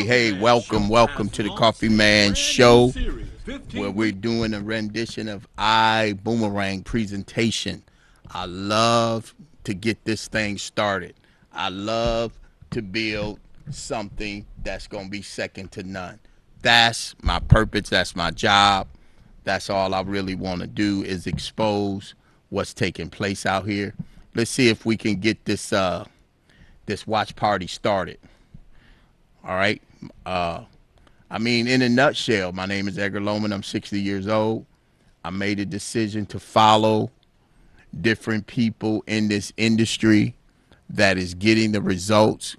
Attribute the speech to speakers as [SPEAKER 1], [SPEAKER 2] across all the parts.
[SPEAKER 1] Hey, welcome to the Coffee Man Show, where we're doing a rendition of Ibuumerang presentation. I love to get this thing started. I love to build something that's going to be second to none. That's my purpose. That's my job. That's all I really want to do is expose what's taking place out here. Let's see if we can get this watch party started. All right. In a nutshell, my name is Edgar Loman. I'm 60 years old. I made a decision to follow different people in this industry that is getting the results.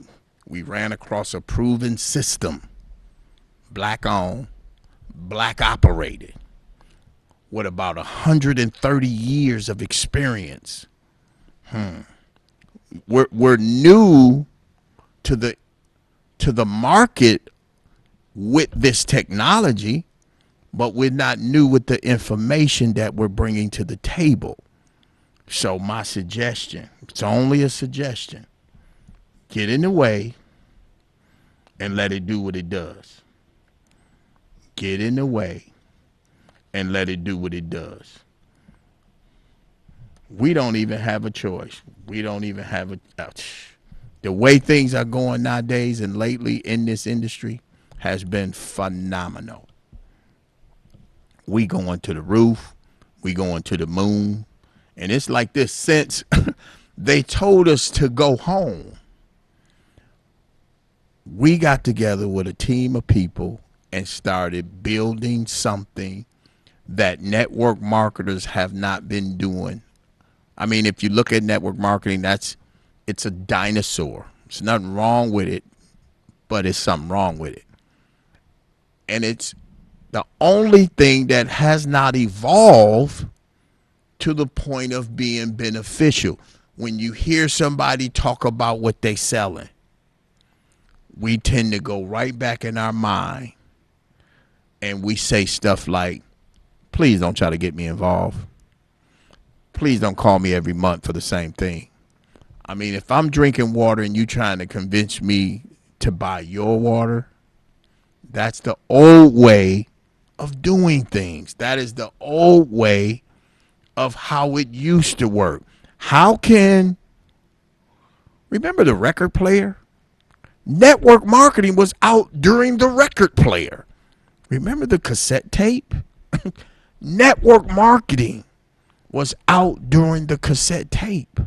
[SPEAKER 1] We ran across a proven system, black owned, black operated, with about 130 years of experience. We're new to the market with this technology, but we're not new with the information that we're bringing to the table. So my suggestion, it's only a suggestion, get in the way and let it do what it does. Get in the way and let it do what it does. We don't even have a choice. We don't even have a the way things are going nowadays and lately in this industry has been phenomenal. We going to the roof, we going to the moon, and it's like this since they told us to go home. We got together with a team of people and started building something that network marketers have not been doing. I mean, if you look at network marketing, it's a dinosaur. There's nothing wrong with it, but it's something wrong with it. And it's the only thing that has not evolved to the point of being beneficial. When you hear somebody talk about what they're selling, we tend to go right back in our mind and we say stuff like, please don't try to get me involved. Please don't call me every month for the same thing. I mean, if I'm drinking water and you trying to convince me to buy your water, that's the old way of doing things. That is the old way of how it used to work. Remember the record player? Network marketing was out during the record player. Remember the cassette tape? Network marketing was out during the cassette tape.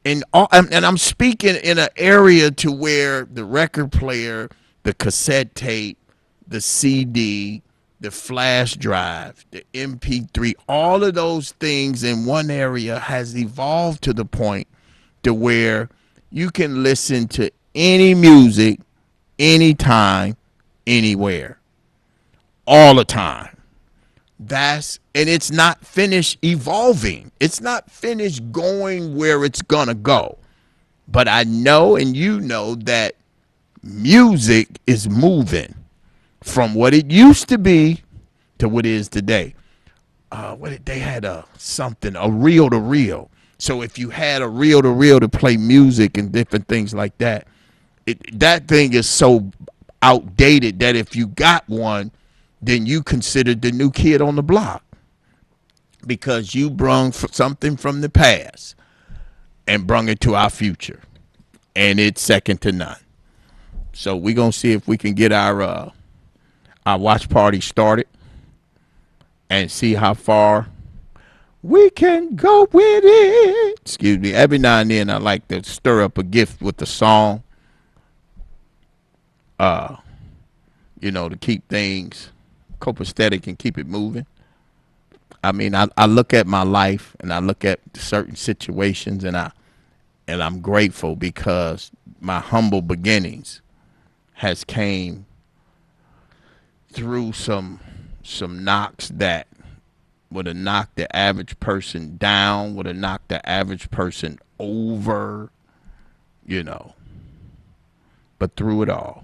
[SPEAKER 1] And I'm speaking in an area to where the record player, the cassette tape, the CD, the flash drive, the MP3, all of those things in one area has evolved to the point to where you can listen to any music, anytime, anywhere, all the time. And it's not finished evolving. It's not finished going where it's gonna go. But I know and you know that music is moving from what it used to be to what it is today. They had a reel to reel. So if you had a reel to reel to play music and different things like that, that thing is so outdated that if you got one, then you considered the new kid on the block because you brung something from the past and brung it to our future, and it's second to none. So we're going to see if we can get our watch party started and see how far we can go with it. Excuse me. Every now and then I like to stir up a gift with the song, to keep things copacetic and keep it moving. I mean, I look at my life and I look at certain situations and I'm grateful because my humble beginnings has came threw some knocks that would have knocked the average person down, would have knocked the average person over, you know. But through it all,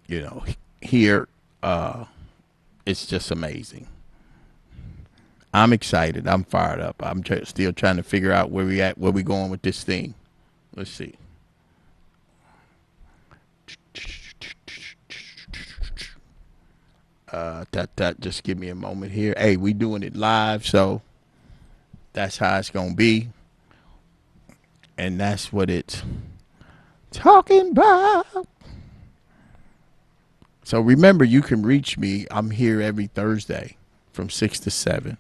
[SPEAKER 1] you know, here, it's just amazing. I'm excited. I'm fired up. I'm still trying to figure out where we going with this thing. Let's see. Just give me a moment here. Hey, we doing it live, so that's how it's gonna be, and that's what it's talking about. So remember, you can reach me. I'm here every Thursday from 6 to 7.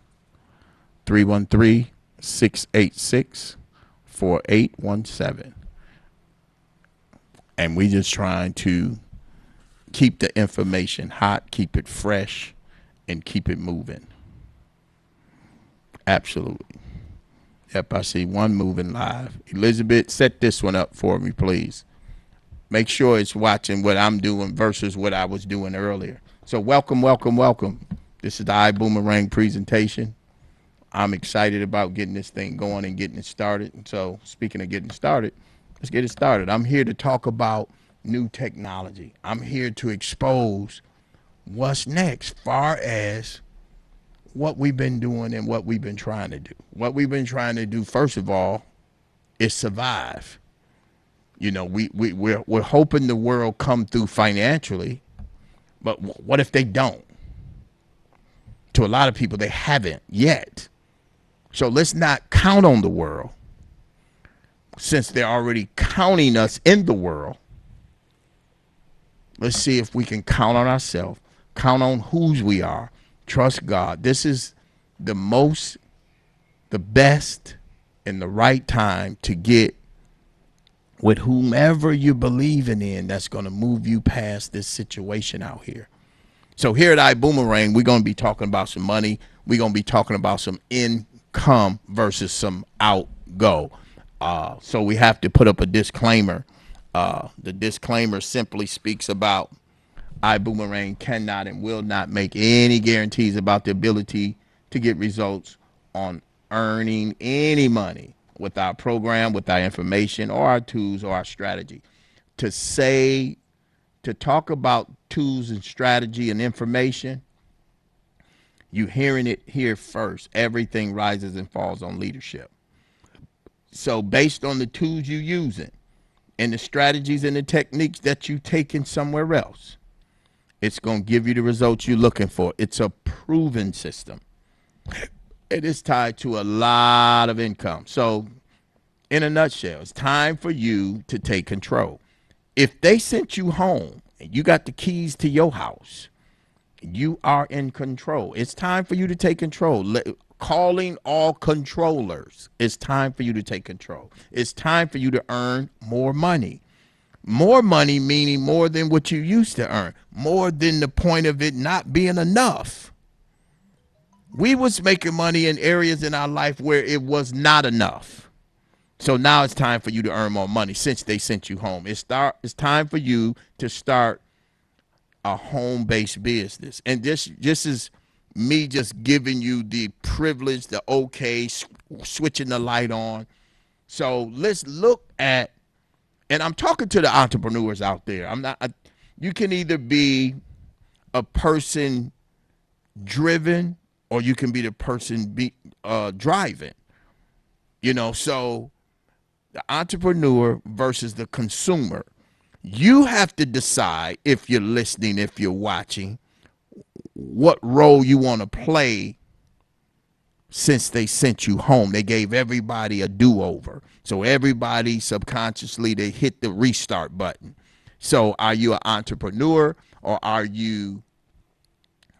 [SPEAKER 1] 313-686-4817. And we just trying to keep the information hot, keep it fresh, and keep it moving. Absolutely. Yep, I see one moving live. Elizabeth, set this one up for me, please. Make sure it's watching what I'm doing versus what I was doing earlier. So welcome. This is the Ibuumerang presentation. I'm excited about getting this thing going and getting it started. And so speaking of getting started, let's get it started. I'm here to talk about new technology. I'm here to expose what's next far as what we've been doing and what we've been trying to do. What we've been trying to do, first of all, is survive. You know, we're hoping the world come through financially, but what if they don't? To a lot of people, they haven't yet. So let's not count on the world, since they're already counting us in the world. Let's see if we can count on ourselves, count on whose we are, trust God. This is the best, and the right time to get with whomever you're believing in that's going to move you past this situation out here. So here at Ibuumerang, we're going to be talking about some money. We're going to be talking about some income versus some outgo. So we have to put up a disclaimer. The disclaimer simply speaks about Ibuumerang cannot and will not make any guarantees about the ability to get results on earning any money with our program, with our information, or our tools, or our strategy. To talk about tools and strategy and information, you hearing it here first. Everything rises and falls on leadership. So based on the tools you're using and the strategies and the techniques that you taking somewhere else, it's going to give you the results you're looking for. It's a proven system. It is tied to a lot of income. So in a nutshell, it's time for you to take control. If they sent you home and you got the keys to your house, you are in control. It's time for you to take control. Calling all controllers. It's time for you to take control. It's time for you to earn more money. More money meaning more than what you used to earn. More than the point of it not being enough. We was making money in areas in our life where it was not enough. So now it's time for you to earn more money since they sent you home. It's time for you to start a home-based business. And this is me just giving you the privilege, the okay, switching the light on. So let's look at, and I'm talking to the entrepreneurs out there. You can either be a person driven or you can be the person driving. You know, so the entrepreneur versus the consumer. You have to decide, if you're listening, if you're watching, what role you want to play since they sent you home. They gave everybody a do-over. So everybody subconsciously, they hit the restart button. So are you an entrepreneur or are you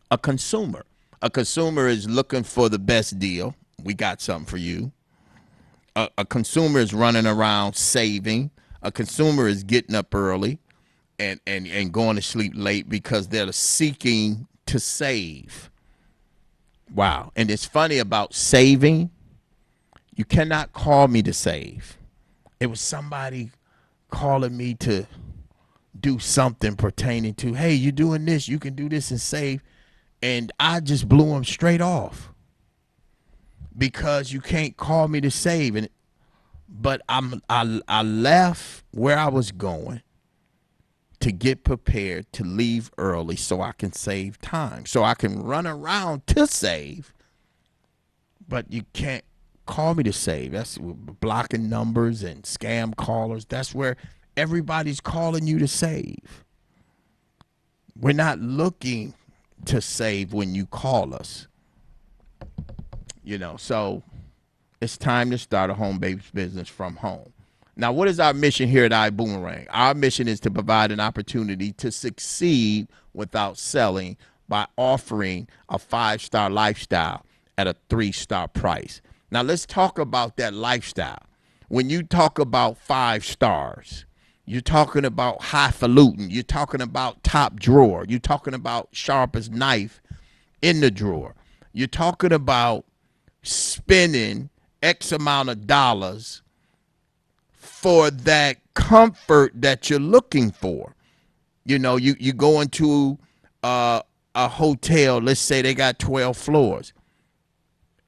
[SPEAKER 1] a consumer? A consumer is looking for the best deal. We got something for you. A consumer is running around saving. A consumer is getting up early and going to sleep late because they're seeking to save. Wow. And it's funny about saving. You cannot call me to save. It was somebody calling me to do something pertaining to, hey, you're doing this, you can do this and save. And I just blew them straight off because you can't call me to save. But I left where I was going to get prepared to leave early so I can save time, so I can run around to save. But you can't call me to save. That's blocking numbers and scam callers. That's where everybody's calling you to save. We're not looking to save when you call us. So it's time to start a home-based business from home. Now, what is our mission here at Ibuumerang? Our mission is to provide an opportunity to succeed without selling by offering a 5-star lifestyle at a 3-star price. Now, let's talk about that lifestyle. When you talk about 5 stars, you're talking about highfalutin. You're talking about top drawer. You're talking about sharpest knife in the drawer. You're talking about spending X amount of dollars for that comfort that you're looking for. You go into a hotel, let's say they got 12 floors,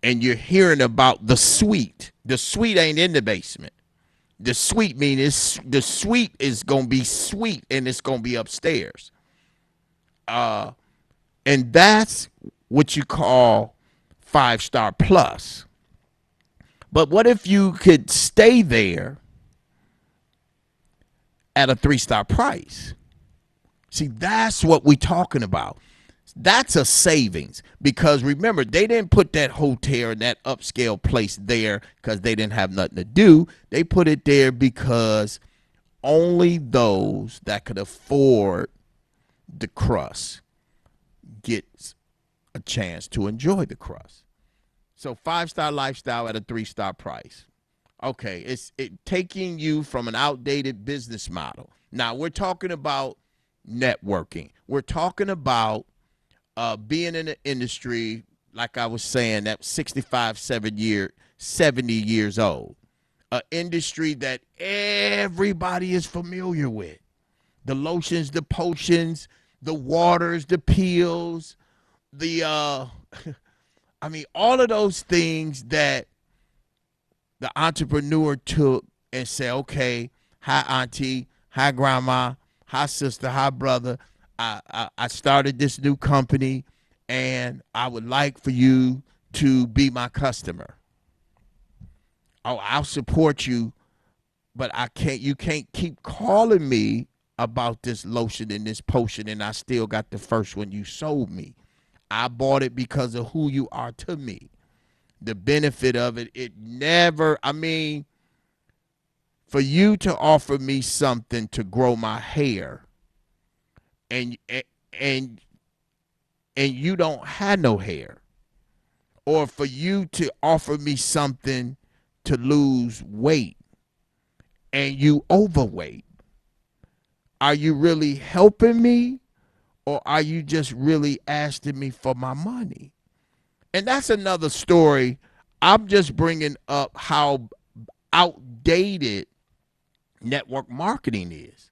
[SPEAKER 1] and you're hearing about the suite. The suite ain't in the basement. The suite means the suite is going to be sweet, and it's going to be upstairs. And that's what you call 5-star plus. But what if you could stay there at a 3-star price? See, that's what we're talking about. That's a savings, because remember, they didn't put that hotel, that upscale place there because they didn't have nothing to do. They put it there because only those that could afford the crust get a chance to enjoy the crust. So 5-star lifestyle at a 3-star price. Okay, it's taking you from an outdated business model. Now, we're talking about networking. We're talking about being in the industry, like I was saying, that 65, 70 years old. An industry that everybody is familiar with. The lotions, the potions, the waters, the pills, all of those things that the entrepreneur took and said, okay, hi, auntie, hi, grandma, hi, sister, hi, brother. I started this new company, and I would like for you to be my customer. Oh, I'll support you, but you can't keep calling me about this lotion and this potion, and I still got the first one you sold me. I bought it because of who you are to me. The benefit of it, for you to offer me something to grow my hair, and you don't have no hair, or for you to offer me something to lose weight and you overweight, are you really helping me, or are you just really asking me for my money? And that's another story. I'm just bringing up how outdated network marketing is,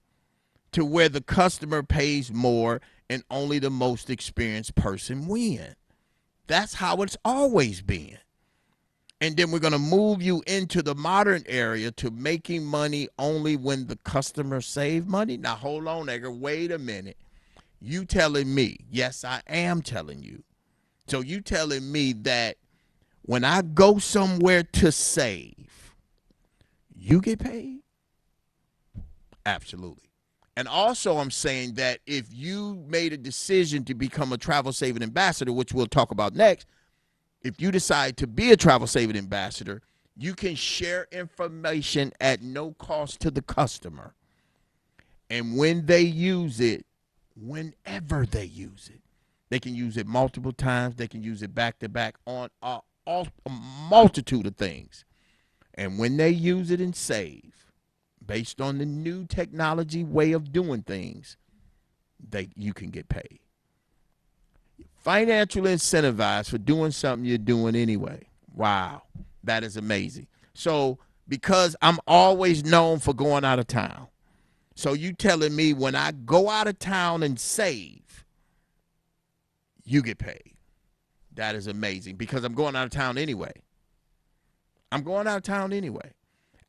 [SPEAKER 1] to where the customer pays more and only the most experienced person win. That's how it's always been. And then we're going to move you into the modern area to making money only when the customer save money. Now, hold on, Edgar. Wait a minute. You telling me? Yes, I am telling you. So you telling me that when I go somewhere to save, you get paid? Absolutely. And also, I'm saying that if you made a decision to become a travel saving ambassador, which we'll talk about next, if you decide to be a travel saving ambassador, you can share information at no cost to the customer. And when they use it, whenever they use it, they can use it multiple times. They can use it back to back on a multitude of things. And when they use it and save, based on the new technology way of doing things, you can get paid. Financially incentivized for doing something you're doing anyway. Wow, that is amazing. So because I'm always known for going out of town, So you telling me when I go out of town and save, you get paid. That is amazing because I'm going out of town anyway. I'm going out of town anyway.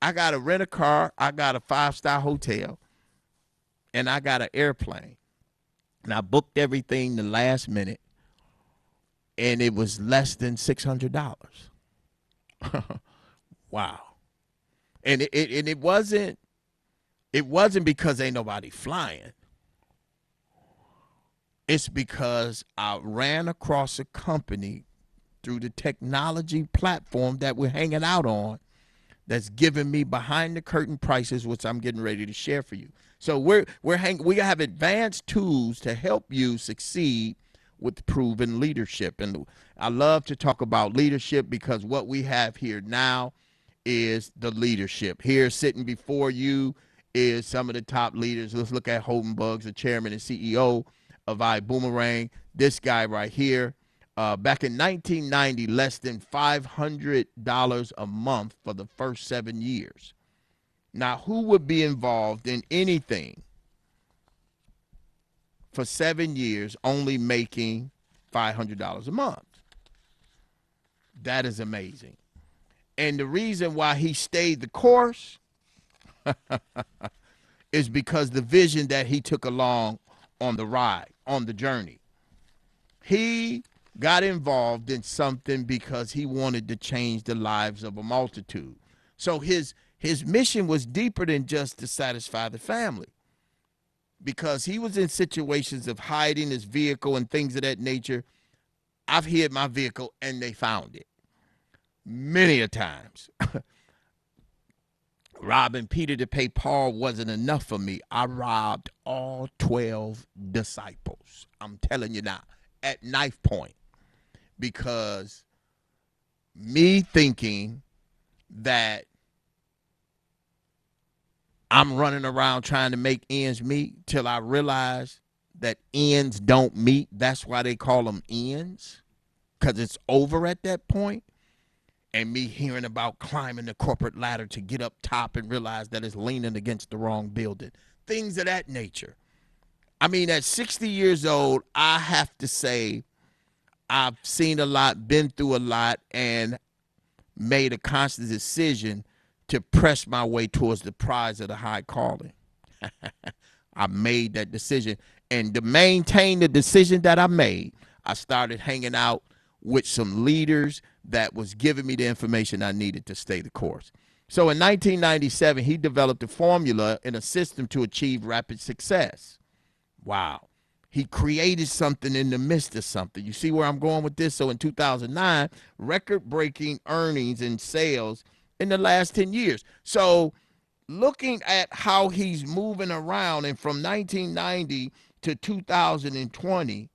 [SPEAKER 1] I got to rent a car. I got a 5-star hotel. And I got an airplane. And I booked everything the last minute. And it was less than $600. Wow. And it wasn't because ain't nobody flying. It's because I ran across a company through the technology platform that we're hanging out on that's giving me behind the curtain prices, which I'm getting ready to share for you. So we have advanced tools to help you succeed with proven leadership. And I love to talk about leadership because what we have here now is the leadership. Here sitting before you is some of the top leaders. Let's look at Holden Buggs, the chairman and CEO of Ibuumerang. This guy right here. Back in 1990, less than $500 a month for the first 7 years. Now, who would be involved in anything for 7 years only making $500 a month? That is amazing. And the reason why he stayed the course is because the vision that he took along on the ride, on the journey. He got involved in something because he wanted to change the lives of a multitude. So his mission was deeper than just to satisfy the family, because he was in situations of hiding his vehicle and things of that nature. I've hid my vehicle and they found it many a times. Robbing Peter to pay Paul wasn't enough for me. I robbed all 12 disciples. I'm telling you now, at knife point. Because me thinking that I'm running around trying to make ends meet till I realize that ends don't meet. That's why they call them ends, because it's over at that point. And me hearing about climbing the corporate ladder to get up top and realize that it's leaning against the wrong building. Things of that nature. I mean, at 60 years old, I have to say I've seen a lot, been through a lot, and made a conscious decision to press my way towards the prize of the high calling. I made that decision. And to maintain the decision that I made, I started hanging out with some leaders that was giving me the information I needed to stay the course. So in 1997, he developed a formula and a system to achieve rapid success. Wow. He created something in the midst of something. You see where I'm going with this? So in 2009, record-breaking earnings and sales in the last 10 years. So looking at how he's moving around, and from 1990 to 2020,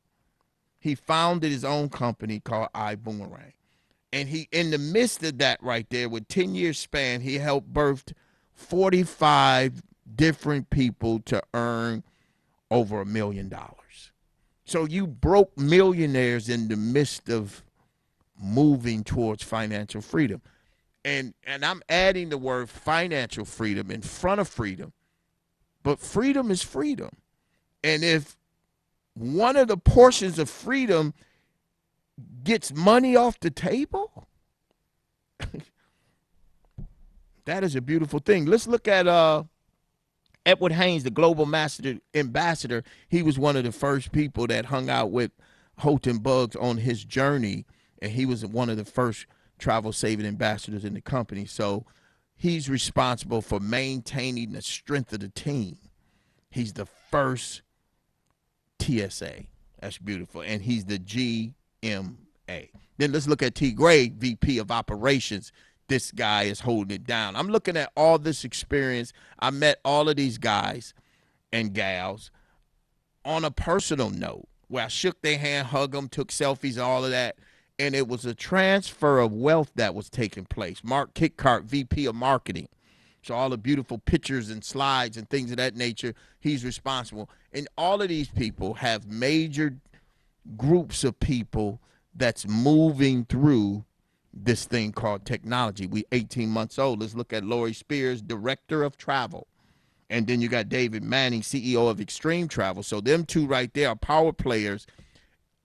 [SPEAKER 1] he founded his own company called Ibuumerang. And he, in the midst of that right there, with 10-year span, he helped birth 45 different people to earn over $1 million. So you broke millionaires in the midst of moving towards financial freedom. And I'm adding the word financial freedom in front of freedom. But freedom is freedom. And if one of the portions of freedom gets money off the table, that is a beautiful thing. Let's look at Edward Haynes, the global ambassador. He was one of the first people that hung out with Holden Buggs on his journey, and he was one of the first travel saving ambassadors in the company. So he's responsible for maintaining the strength of the team. He's the first TSA. That's beautiful. And he's the GMA. Then let's look at T. Gray, VP of Operations. This guy is holding it down. I'm looking at all this experience. I met all of these guys and gals on a personal note where I shook their hand, hugged them, took selfies, all of that. And it was a transfer of wealth that was taking place. Mark Kickhart, VP of Marketing. So all the beautiful pictures and slides and things of that nature, he's responsible. And all of these people have major groups of people that's moving through this thing called technology. We 18 months old. Let's look at Lori Spears, Director of Travel. And then you got David Manning, CEO of Extreme Travel. So them two right there are power players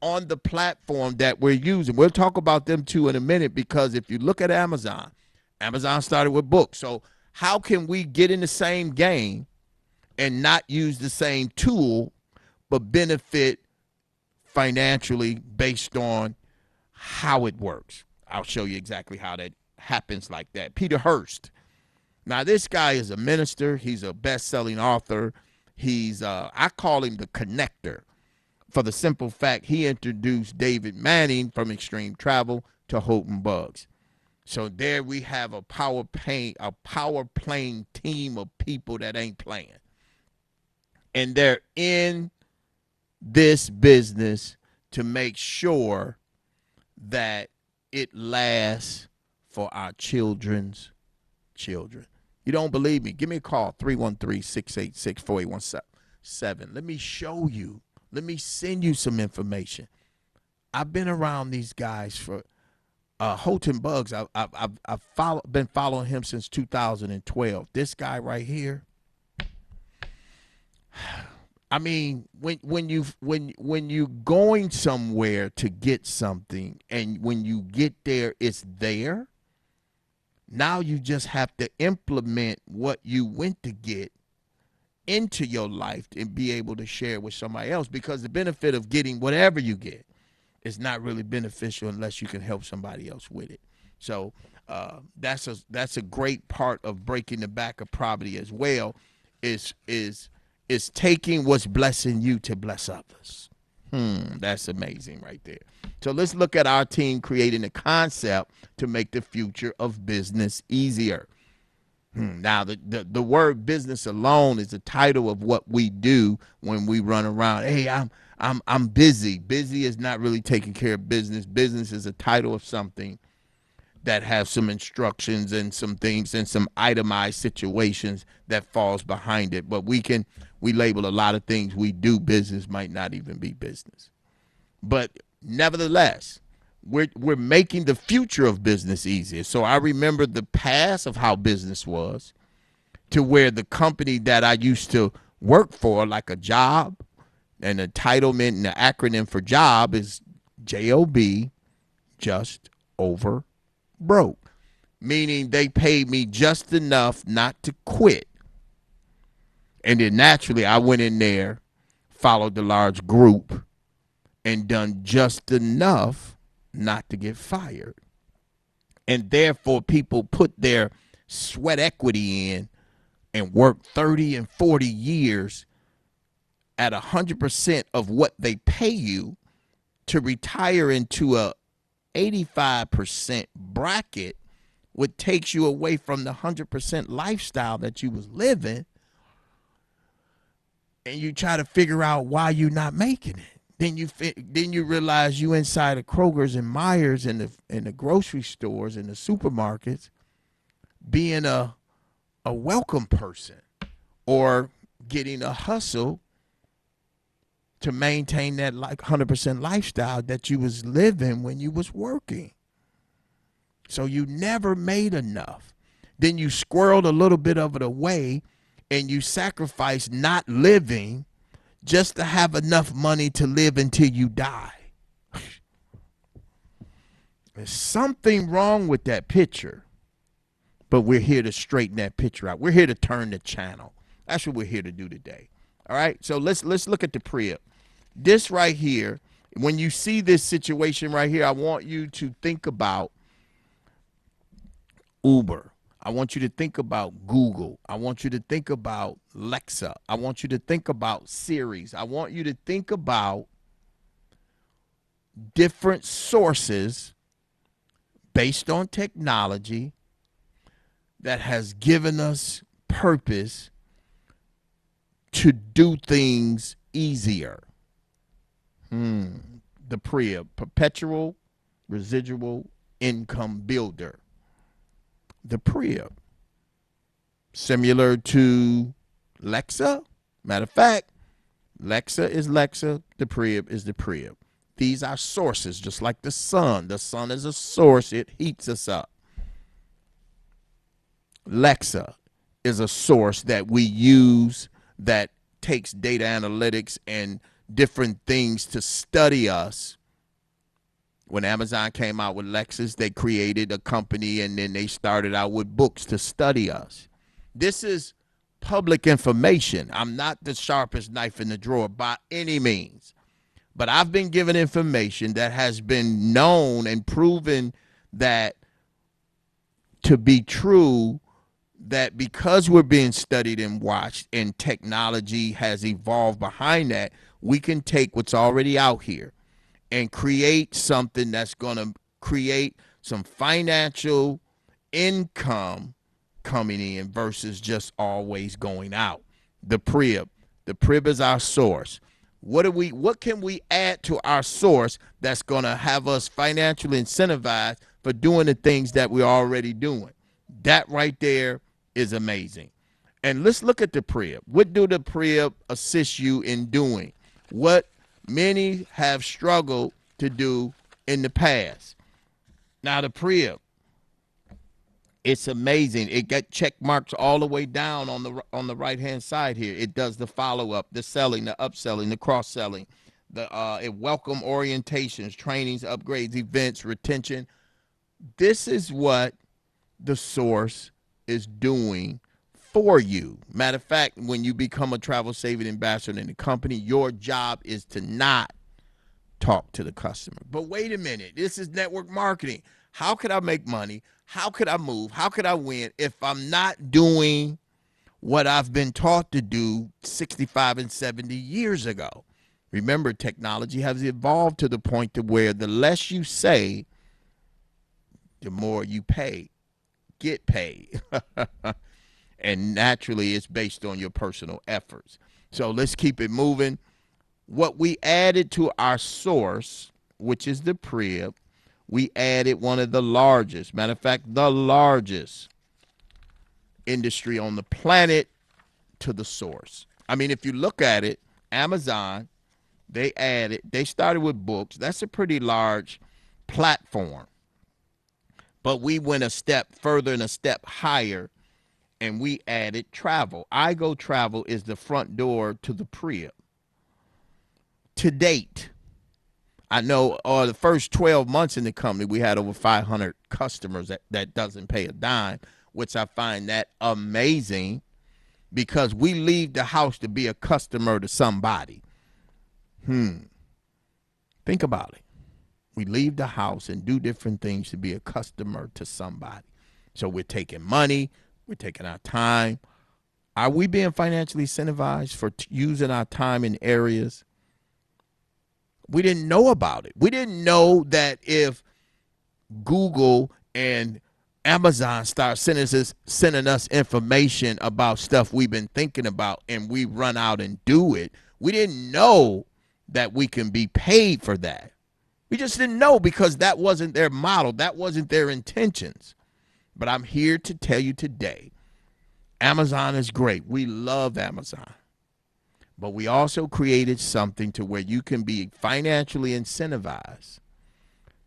[SPEAKER 1] on the platform that we're using. We'll talk about them two in a minute, because if you look at Amazon, Amazon started with books. So how can we get in the same game and not use the same tool but benefit financially based on how it works? I'll show you exactly how that happens like that. Peter Hurst. Now, this guy is a minister. He's a best-selling author. He's, I call him the connector, for the simple fact he introduced David Manning from Extreme Travel to Houghton Bugs. So there we have a power playing team of people that ain't playing. And they're in this business to make sure that it lasts for our children's children. You don't believe me? Give me a call, 313-686-4817. Let me show you. Let me send you some information. I've been around these guys for Houghton Bugs. I've been following him since 2012. This guy right here. I mean, when you going somewhere to get something, and when you get there, it's there. Now you just have to implement what you went to get into your life and be able to share it with somebody else, because the benefit of getting whatever you get is not really beneficial unless you can help somebody else with it. So that's a great part of breaking the back of poverty as well, is taking what's blessing you to bless others. That's amazing right there. So let's look at our team creating a concept to make the future of business easier. Now, the word business alone is the title of what we do when we run around. Hey, I'm busy. Busy is not really taking care of business. Business is a title of something that have some instructions and some things and some itemized situations that falls behind it. But we label a lot of things we do business might not even be business. But nevertheless, we're making the future of business easier. So I remember the past of how business was, to where the company that I used to work for, like a job, and the entitlement and the acronym for job is JOB, just over broke, meaning they paid me just enough not to quit. And then naturally I went in there, followed the large group, and done just enough not to get fired. And therefore people put their sweat equity in and work 30 and 40 years at 100% of what they pay you to retire into a 85% bracket, what takes you away from the 100% lifestyle that you was living, and you try to figure out why you're not making it. Then you realize you inside of Kroger's and Myers and the grocery stores and the supermarkets, being a welcome person, or getting a hustle to maintain that like 100% lifestyle that you was living when you was working. So you never made enough. Then you squirreled a little bit of it away, and you sacrificed not living just to have enough money to live until you die. There's something wrong with that picture, but we're here to straighten that picture out. We're here to turn the channel. That's what we're here to do today. All right, so let's look at the pre-op. This right here, when you see this situation right here, I want you to think about Uber. I want you to think about Google. I want you to think about Alexa. I want you to think about Siri's. I want you to think about different sources based on technology that has given us purpose to do things easier. The PREA, Perpetual Residual Income Builder. The PREA, similar to Lexa. Matter of fact, Lexa is Lexa, the PREA is the PREA. These are sources, just like the sun. The sun is a source, it heats us up. Lexa is a source that we use that takes data analytics and different things to study us. When Amazon came out with Lexus, they created a company and then they started out with books to study us. This is public information. I'm not the sharpest knife in the drawer by any means, but I've been given information that has been known and proven that to be true, that because we're being studied and watched and technology has evolved behind that, we can take what's already out here and create something that's going to create some financial income coming in versus just always going out. The Prib. The Prib is our source. What can we add to our source that's going to have us financially incentivized for doing the things that we're already doing? That right there is amazing. And let's look at the Prib. What do the Prib assist you in doing? What many have struggled to do in the past. Now the Prib, it's amazing. It got check marks all the way down on the right hand side here. It does the follow up, the selling, the upselling, the cross selling, it welcome orientations, trainings, upgrades, events, retention. This is what the source is doing for you. Matter of fact, when you become a travel saving ambassador in the company, your job is to not talk to the customer. But wait a minute, this is network marketing. How could I make money? How could I move? How could I win if I'm not doing what I've been taught to do 65 and 70 years ago? Remember, technology has evolved to the point to where the less you say, the more you get paid. And naturally, it's based on your personal efforts. So let's keep it moving. What we added to our source, which is the Prib, we added one of the largest, matter of fact, the largest industry on the planet to the source. I mean, if you look at it, Amazon, they started with books. That's a pretty large platform. But we went a step further and a step higher, and we added travel. iGo Travel is the front door to the Prib. To date, I know the first 12 months in the company, we had over 500 customers that doesn't pay a dime, which I find that amazing because we leave the house to be a customer to somebody. Think about it. We leave the house and do different things to be a customer to somebody. So we're taking money, we're taking our time. Are we being financially incentivized for using our time in areas we didn't know about it? We didn't know that if Google and Amazon start sending us information about stuff we've been thinking about and we run out and do it, we didn't know that we can be paid for that. We just didn't know because that wasn't their model. That wasn't their intentions. But I'm here to tell you today, Amazon is great. We love Amazon. But we also created something to where you can be financially incentivized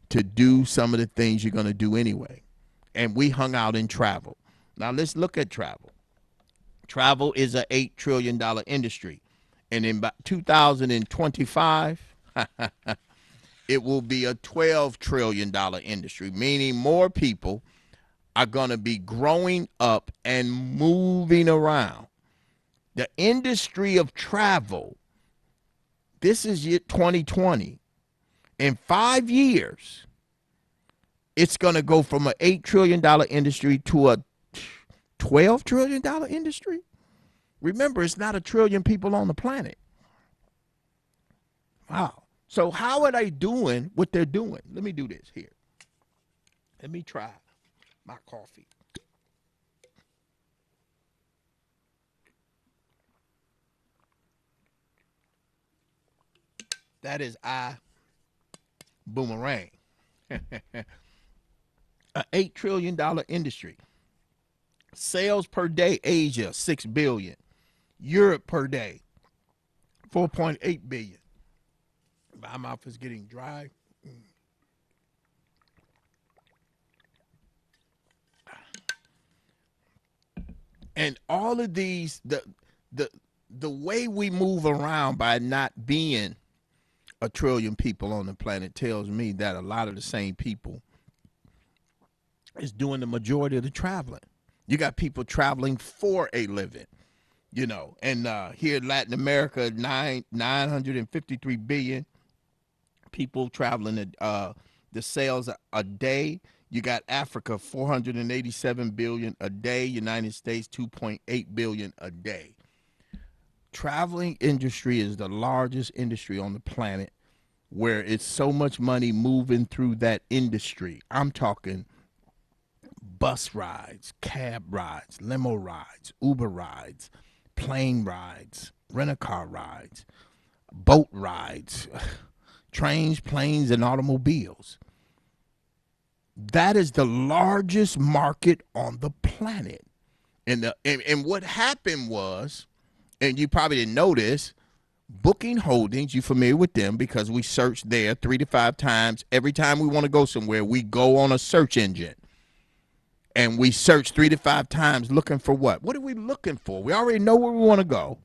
[SPEAKER 1] to do some of the things you're going to do anyway. And we hung out in travel. Now let's look at travel. Travel is an $8 trillion industry. And in 2025, it will be a $12 trillion industry, meaning more people are going to be growing up and moving around. The industry of travel, this is year 2020. In 5 years, it's going to go from an $8 trillion industry to a $12 trillion industry. Remember, it's not a trillion people on the planet. Wow. So how are they doing what they're doing? Let me do this here. Let me try my coffee. That is Ibuumerang. An $8 trillion industry. Sales per day, Asia, $6 billion. Europe per day, $4.8 billion. My mouth is getting dry. And all of these, the the way we move around by not being a trillion people on the planet tells me that a lot of the same people is doing the majority of the traveling. You got people traveling for a living, and here in Latin America, 953 billion people traveling at the sales a day. You got Africa, 487 billion a day. United States, 2.8 billion a day. Traveling industry is the largest industry on the planet, where it's so much money moving through that industry. I'm talking bus rides, cab rides, limo rides, Uber rides, plane rides, rent-a-car rides, boat rides, trains, planes, and automobiles. That is the largest market on the planet. And what happened was, and you probably didn't know this, Booking Holdings, you familiar with them because we search there 3 to 5 times. Every time we want to go somewhere, we go on a search engine. And we search 3 to 5 times looking for what? What are we looking for? We already know where we want to go.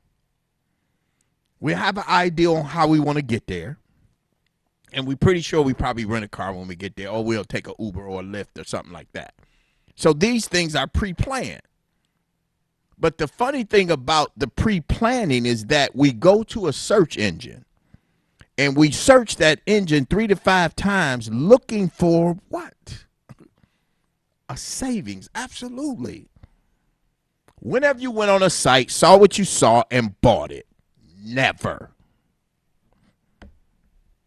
[SPEAKER 1] We have an idea on how we want to get there. And we're pretty sure we probably rent a car when we get there, or we'll take an Uber or a Lyft or something like that. So these things are pre-planned. But the funny thing about the pre-planning is that we go to a search engine and we search that engine 3 to 5 times looking for what? A savings. Absolutely. Whenever you went on a site, saw what you saw, and bought it. Never.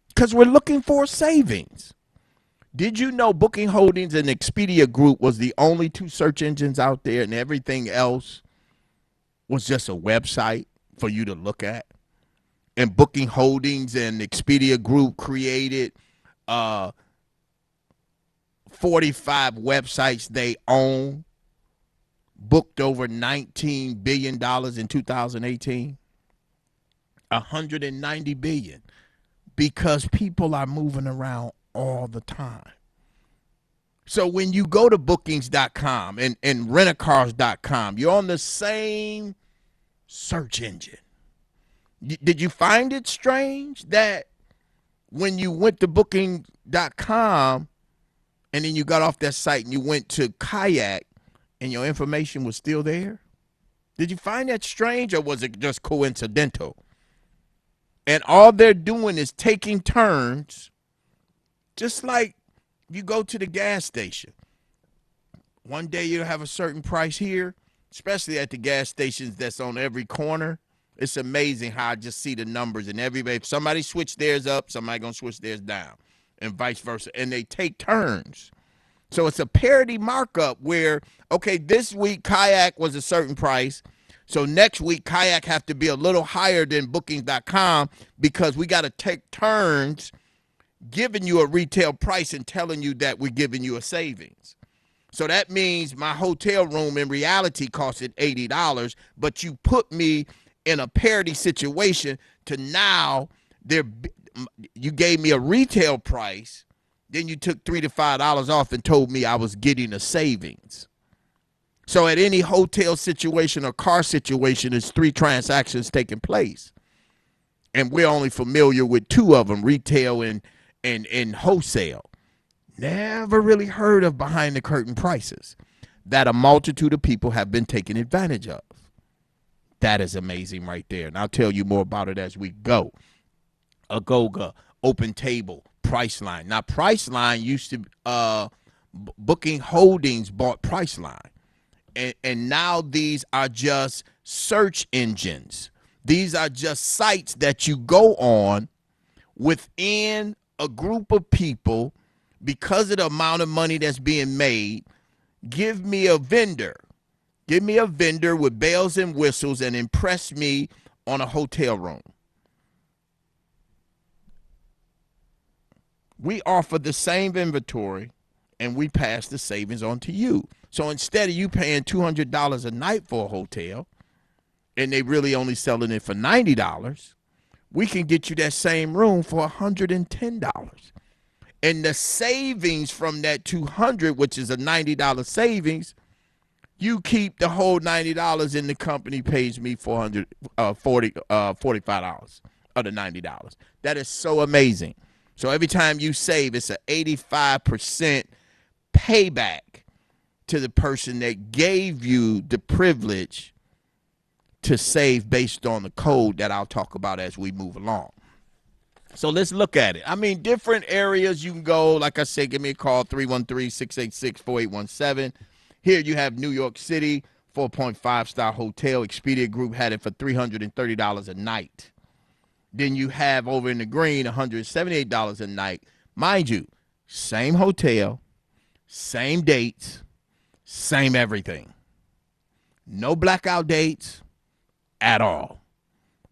[SPEAKER 1] Because we're looking for savings. Did you know Booking Holdings and Expedia Group was the only 2 search engines out there, and everything else was just a website for you to look at? And Booking Holdings and Expedia Group created 45 websites they own, booked over $19 billion in 2018, 190 billion, because people are moving around all the time. So when you go to bookings.com and rentacars.com, you're on the same search engine. Did you find it strange that when you went to booking.com and then you got off that site and you went to Kayak and your information was still there? Did you find that strange, or was it just coincidental? And all they're doing is taking turns, just like you go to the gas station. One day you'll have a certain price here, especially at the gas stations that's on every corner. It's amazing how I just see the numbers, and everybody, if somebody switch theirs up, somebody gonna switch theirs down, and vice versa. And they take turns. So it's a parity markup where, okay, this week Kayak was a certain price. So next week Kayak have to be a little higher than bookings.com because we got to take turns giving you a retail price and telling you that we're giving you a savings. So that means my hotel room in reality costed $80, but you put me in a parity situation to now you gave me a retail price, then you took $3 to $5 off and told me I was getting a savings. So at any hotel situation or car situation, there's 3 transactions taking place. And we're only familiar with 2 of them, retail and wholesale. Never really heard of behind the curtain prices that a multitude of people have been taking advantage of. That is amazing right there. And I'll tell you more about it as we go. Agoga, Open Table, Priceline. Now, Priceline used to, Booking Holdings bought Priceline. And now these are just search engines. These are just sites that you go on within a group of people because of the amount of money that's being made. Give me a vendor. Give me a vendor with bells and whistles and impress me on a hotel room. We offer the same inventory and we pass the savings on to you. So instead of you paying $200 a night for a hotel and they really only selling it for $90, we can get you that same room for $110. And the savings from that $200, which is a $90 savings, You keep the whole $90 and the company pays me $45 of the $90. That is so amazing. So every time you save, it's an 85% payback to the person that gave you the privilege to save based on the code that I'll talk about as we move along. So let's look at it. I mean, different areas you can go. Like I said, give me a call, 313-686-4817. Here you have New York City, 4.5-star hotel. Expedia Group had it for $330 a night. Then you have over in the green, $178 a night. Mind you, same hotel, same dates, same everything. No blackout dates at all.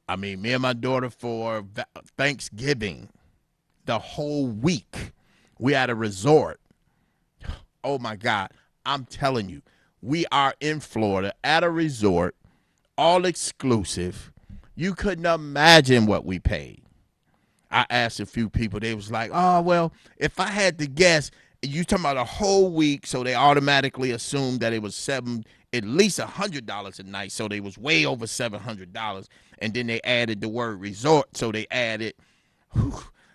[SPEAKER 1] I mean, me and my daughter for Thanksgiving, the whole week, we at a resort. Oh, my God. I'm telling you, we are in Florida at a resort, all exclusive. You couldn't imagine what we paid. I asked a few people. They was like, oh, well, if I had to guess, you talking about a whole week, so they automatically assumed that it was at least $100 a night, so they was way over $700. And then they added the word resort, so they added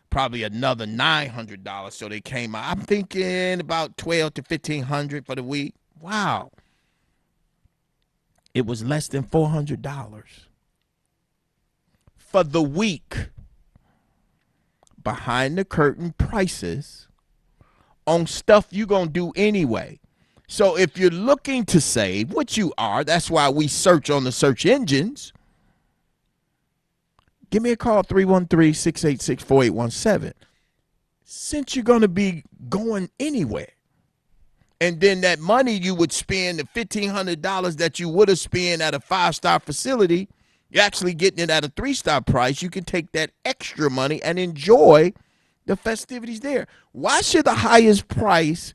[SPEAKER 1] probably another $900, so they came out. I'm thinking about $1,200 to $1,500 for the week. Wow. It was less than $400 for the week. Behind the curtain prices on stuff you're going to do anyway. So if you're looking to save, which you are, that's why we search on the search engines. Give me a call, 313-686-4817. Since you're going to be going anywhere. And then that money you would spend, the $1,500 that you would have spent at a 5-star facility, you're actually getting it at a 3-star price. You can take that extra money and enjoy the festivities there. Why should the highest price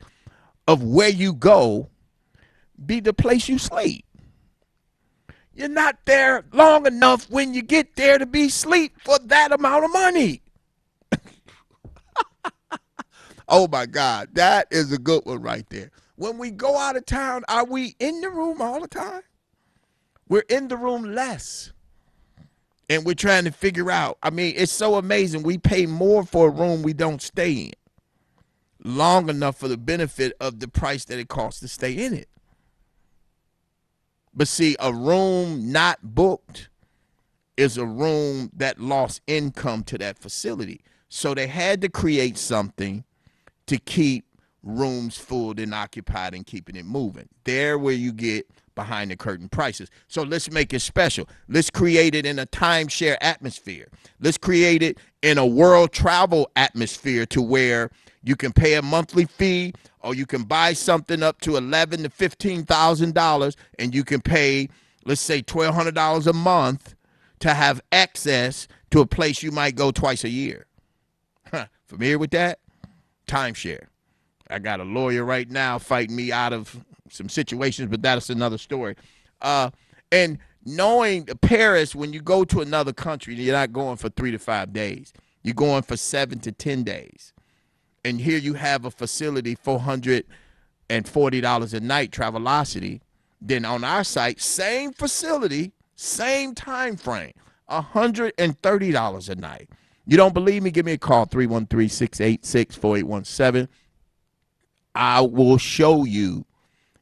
[SPEAKER 1] of where you go be the place you sleep? You're not there long enough when you get there to be asleep for that amount of money. Oh, my God. That is a good one right there. When we go out of town, are we in the room all the time? We're in the room less. And we're trying to figure out. I mean, it's so amazing. We pay more for a room we don't stay in long enough for the benefit of the price that it costs to stay in it. But see, a room not booked is a room that lost income to that facility. So they had to create something to keep rooms full and occupied and keeping it moving. There where you get behind the curtain prices. So let's make it special. Let's create it in a timeshare atmosphere. Let's create it in a world travel atmosphere to where you can pay a monthly fee, or you can buy something up to $11,000 to $15,000, and you can pay, let's say, $1,200 a month to have access to a place you might go twice a year. Familiar with that? Timeshare. I got a lawyer right now fighting me out of some situations, but that's another story. And knowing Paris, when you go to another country, you're not going for 3 to 5 days. You're going for 7 to 10 days. And here you have a facility, $440 a night, Travelocity. Then on our site, same facility, same time frame, $130 a night. You don't believe me? Give me a call, 313-686-4817. I will show you.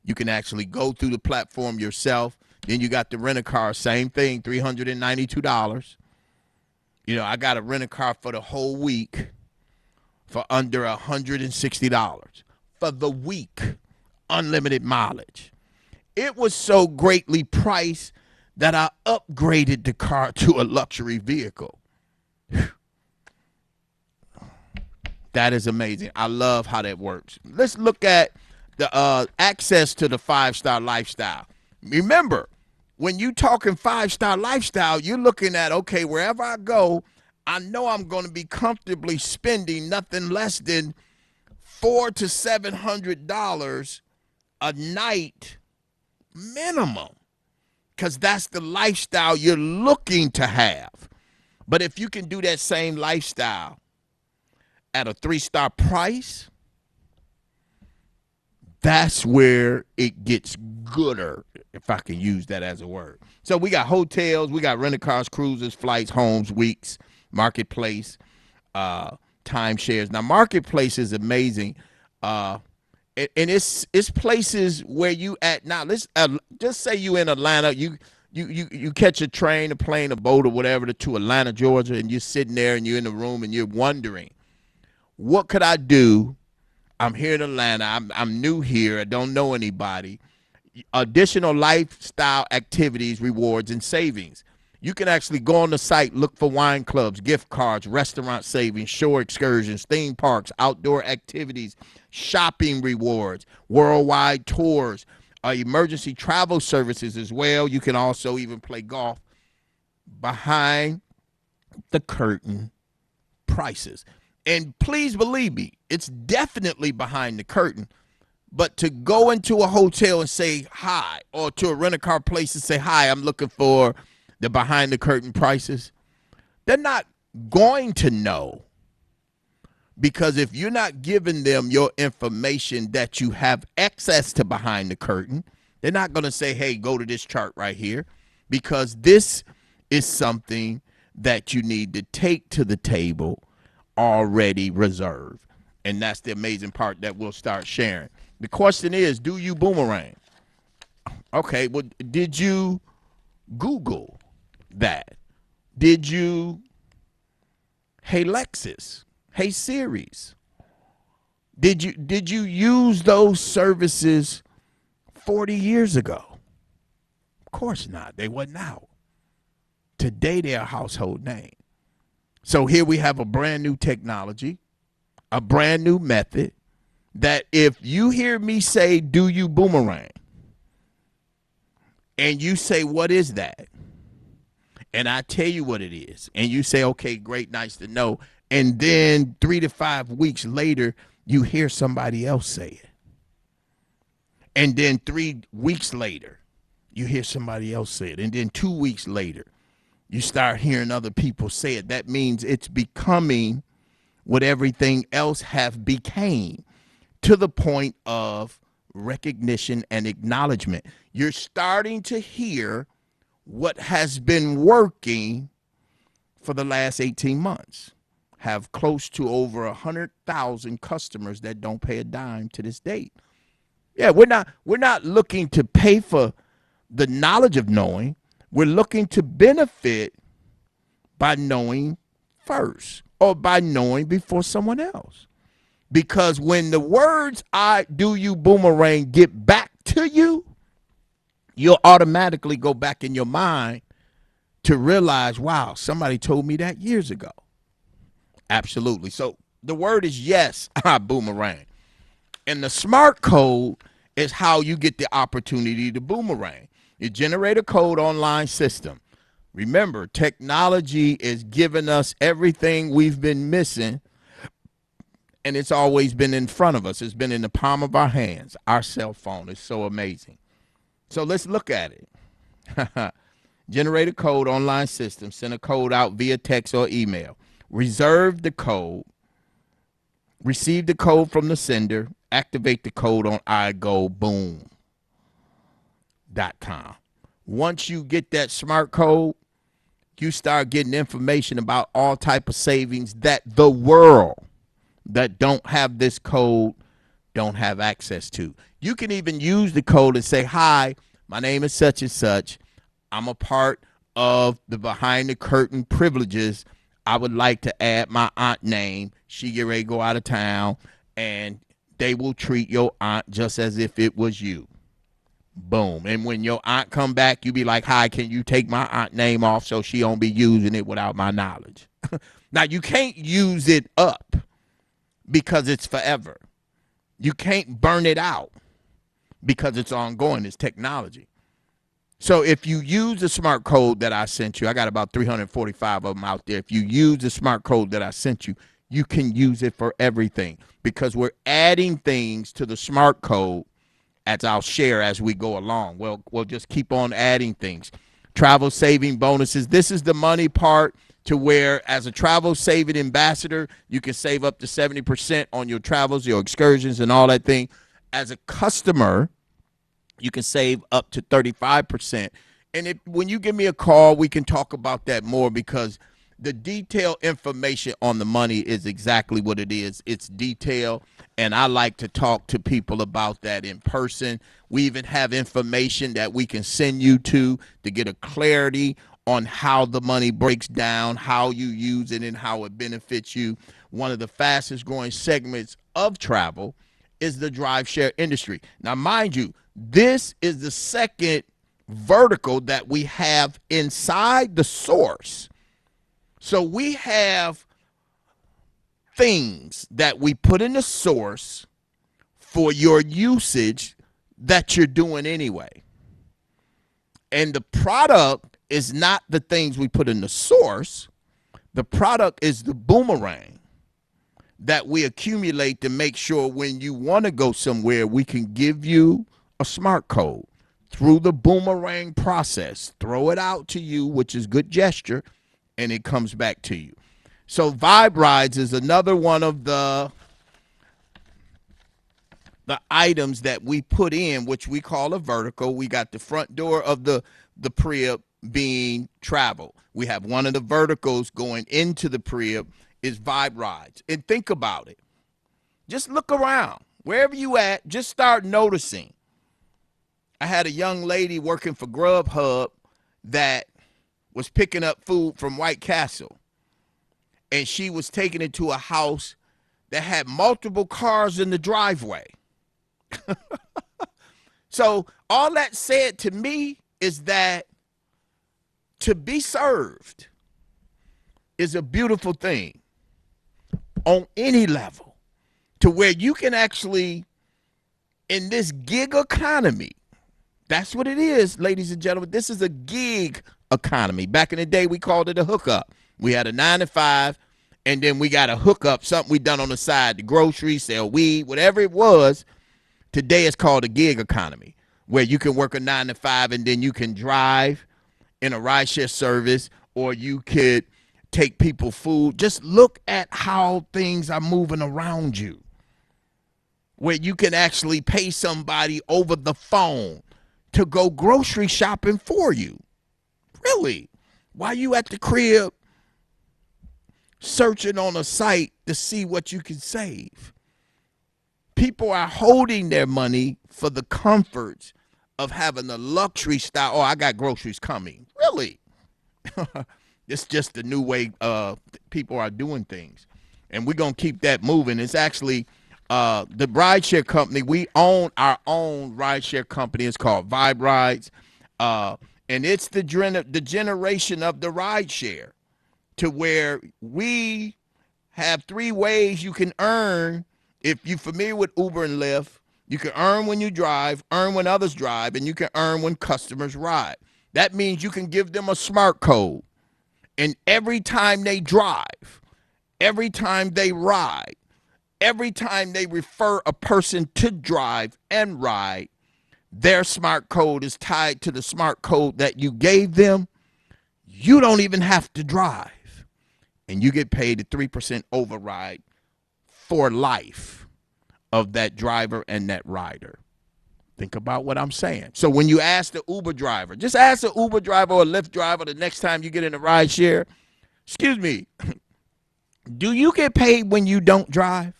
[SPEAKER 1] You can actually go through the platform yourself. Then you got the rent-a-car, same thing, $392. You know, I got a rent-a-car for the whole week for under $160 for the week, unlimited mileage. It was so greatly priced that I upgraded the car to a luxury vehicle. That is amazing. I love how that works. Let's look at the access to the 5-star lifestyle. Remember, when you talking 5-star lifestyle, you're looking at, okay, wherever I go, I know I'm going to be comfortably spending nothing less than $400 to $700 a night minimum, because that's the lifestyle you're looking to have. But if you can do that same lifestyle at a 3-star price, that's where it gets gooder, if I can use that as a word. So we got hotels, we got rental cars, cruises, flights, homes, weeks, marketplace, timeshares. Now, marketplace is amazing. And it's places where you at now. Let's just say you in Atlanta. You catch a train, a plane, a boat, or whatever to Atlanta, Georgia, and you're sitting there and you're in the room and you're wondering, what could I do? I'm here in Atlanta. I'm new here. I don't know anybody. Additional lifestyle activities, rewards, and savings. You can actually go on the site, look for wine clubs, gift cards, restaurant savings, shore excursions, theme parks, outdoor activities, shopping rewards, worldwide tours, emergency travel services as well. You can also even play golf. Behind the curtain prices. And please believe me, it's definitely behind the curtain. But to go into a hotel and say hi, or to a rent-a-car place and say, hi, I'm looking for the behind the curtain prices, they're not going to know. Because if you're not giving them your information that you have access to behind the curtain, they're not going to say, hey, go to this chart right here. Because this is something that you need to take to the table already reserved. And that's the amazing part that we'll start sharing. The question is, do you boomerang? Okay, well, did you Google that? Did you, hey Lexus, hey Siri's? Did you use those services 40 years ago? Of course not. They wasn't out. Today they're a household name. So here we have a brand new technology, a brand new method that if you hear me say, do you boomerang? And you say, what is that? And I tell you what it is. And you say, okay, great, nice to know. And then 3 to 5 weeks later, you hear somebody else say it. And then 3 weeks later, you hear somebody else say it. And then 2 weeks later, you start hearing other people say it. That means it's becoming what everything else have became, to the point of recognition and acknowledgement. You're starting to hear what has been working for the last 18 months. Have close to over 100,000 customers that don't pay a dime to this date. Yeah, we're not looking to pay for the knowledge of knowing. We're looking to benefit by knowing first, or by knowing before someone else. Because when the words I do you boomerang get back to you, you'll automatically go back in your mind to realize, wow, somebody told me that years ago. Absolutely. So the word is yes, I boomerang. And the smart code is how you get the opportunity to boomerang. You generate a code online system. Remember, technology is giving us everything we've been missing, and it's always been in front of us. It's been in the palm of our hands. Our cell phone is so amazing. So let's look at it. Generate a code online system. Send a code out via text or email. Reserve the code. Receive the code from the sender. Activate the code on iGoBoom.com. Once you get that smart code, you start getting information about all type of savings that the world that don't have this code don't have access to. You can even use the code and say, hi, my name is such and such. I'm a part of the behind the curtain privileges. I would like to add my aunt name. She get ready to go out of town, and they will treat your aunt just as if it was you. Boom. And when your aunt come back, you be like, hi, can you take my aunt name off so she don't be using it without my knowledge? Now, you can't use it up because it's forever. You can't burn it out because it's ongoing. It's technology. So if you use the smart code that I sent you, I got about 345 of them out there. If you use the smart code that I sent you, you can use it for everything because we're adding things to the smart code as I'll share as we go along. We'll just keep on adding things. Travel saving bonuses. This is the money part to where as a travel saving ambassador, you can save up to 70% on your travels, your excursions, and all that thing. As a customer, You can save up to 35%. And when you give me a call, we can talk about that more, because the detailed information on the money is exactly what it is. It's detailed, and I like to talk to people about that in person. We even have information that we can send you to get a clarity on how the money breaks down, how you use it, and how it benefits you. One of the fastest growing segments of travel is the drive share industry. Now, mind you, this is the second vertical that we have inside the source. So we have things that we put in the source for your usage that you're doing anyway. And the product is not the things we put in the source. The product is the boomerang that we accumulate to make sure when you want to go somewhere, we can give you a smart code through the boomerang process. Throw it out to you, which is good gesture, and it comes back to you. So Vibe Rides is another one of the items that we put in, which we call a vertical. We got the front door of the Prius being travel. We have one of the verticals going into the Prius is Vibe Rides. And think about it. Just look around. Wherever you at, just start noticing. I had a young lady working for Grubhub that was picking up food from White Castle. And she was taking it to a house that had multiple cars in the driveway. So all that said to me is that to be served is a beautiful thing on any level, to where you can actually, in this gig economy, that's what it is, ladies and gentlemen. This is a gig economy. Back in the day, we called it a hookup. We had a 9 to 5, and then we got a hookup, something we done on the side, the groceries, sell weed, whatever it was. Today it's called a gig economy, where you can work a 9 to 5 and then you can drive in a rideshare service, or you could take people food. Just look at how things are moving around you, where you can actually pay somebody over the phone to go grocery shopping for you. Really? While you at the crib searching on a site to see what you can save. People are holding their money for the comforts of having a luxury style. Oh, I got groceries coming. Really? It's just the new way people are doing things. And we're going to keep that moving. It's actually the rideshare company. We own our own rideshare company. It's called Vibe Rides. And it's the generation of the rideshare, to where we have 3 ways you can earn. If you're familiar with Uber and Lyft, you can earn when you drive, earn when others drive, and you can earn when customers ride. That means you can give them a smart code. And every time they drive, every time they ride, every time they refer a person to drive and ride, their smart code is tied to the smart code that you gave them. You don't even have to drive. And you get paid a 3% override for life of that driver and that rider. Think about what I'm saying. So when you ask the Uber driver, just ask the Uber driver or Lyft driver the next time you get in a ride share, excuse me, do you get paid when you don't drive?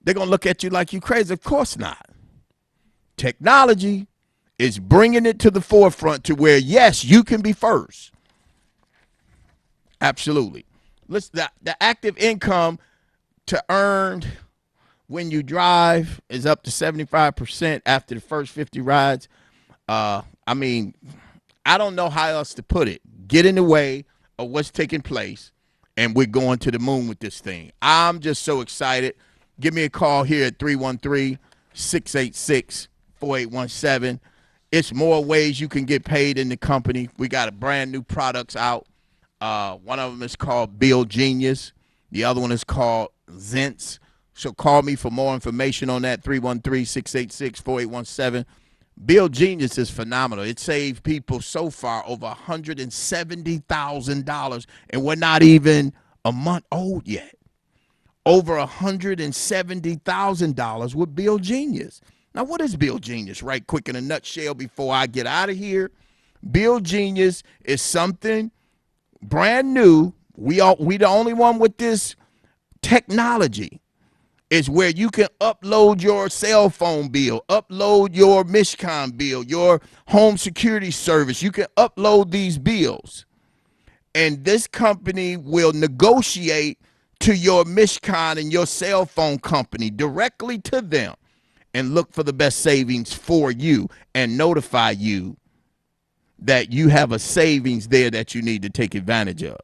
[SPEAKER 1] They're going to look at you like you crazy. Of course not. Technology is bringing it to the forefront to where, yes, you can be first. Absolutely. Listen, the active income to earn when you drive is up to 75% after the first 50 rides. I mean, I don't know how else to put it. Get in the way of what's taking place, and we're going to the moon with this thing. I'm just so excited. Give me a call here at 313-686-4817. It's more ways you can get paid in the company. We got a brand new products out. One of them is called Bill Genius. The other one is called Zents. So call me for more information on that, 313-686-4817. Bill Genius is phenomenal. It saved people so far over $170,000, and we're not even a month old yet. Over $170,000 with Bill Genius. Now, what is Bill Genius? Right quick in a nutshell before I get out of here. Bill Genius is something brand new. We the only one with this technology. Is where you can upload your cell phone bill, upload your Mishcon bill, your home security service. You can upload these bills. And this company will negotiate to your Mishcon and your cell phone company directly to them and look for the best savings for you and notify you that you have a savings there that you need to take advantage of.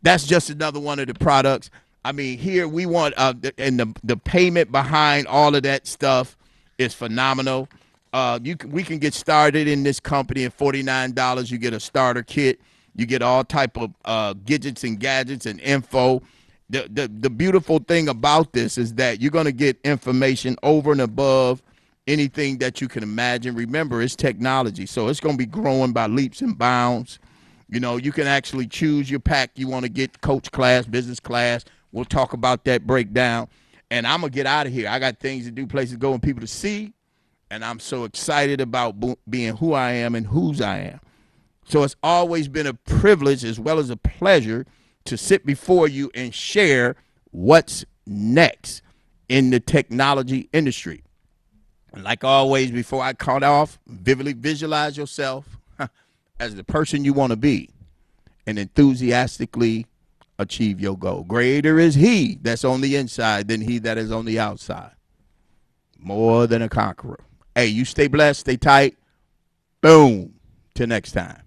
[SPEAKER 1] That's just another one of the products. I mean, here we want, and the payment behind all of that stuff is phenomenal. We can get started in this company at $49. You get a starter kit. You get all type of gadgets and info. The beautiful thing about this is that you're going to get information over and above anything that you can imagine. Remember, it's technology, so it's going to be growing by leaps and bounds. You know, you can actually choose your pack you want to get, coach class, business class. We'll talk about that breakdown. And I'm going to get out of here. I got things to do, places to go, and people to see. And I'm so excited about being who I am and whose I am. So it's always been a privilege as well as a pleasure to sit before you and share what's next in the technology industry. And like always, before I cut off, vividly visualize yourself as the person you want to be and enthusiastically achieve your goal. Greater is he that's on the inside than he that is on the outside. More than a conqueror. Hey, you stay blessed, stay tight. Boom. Till next time.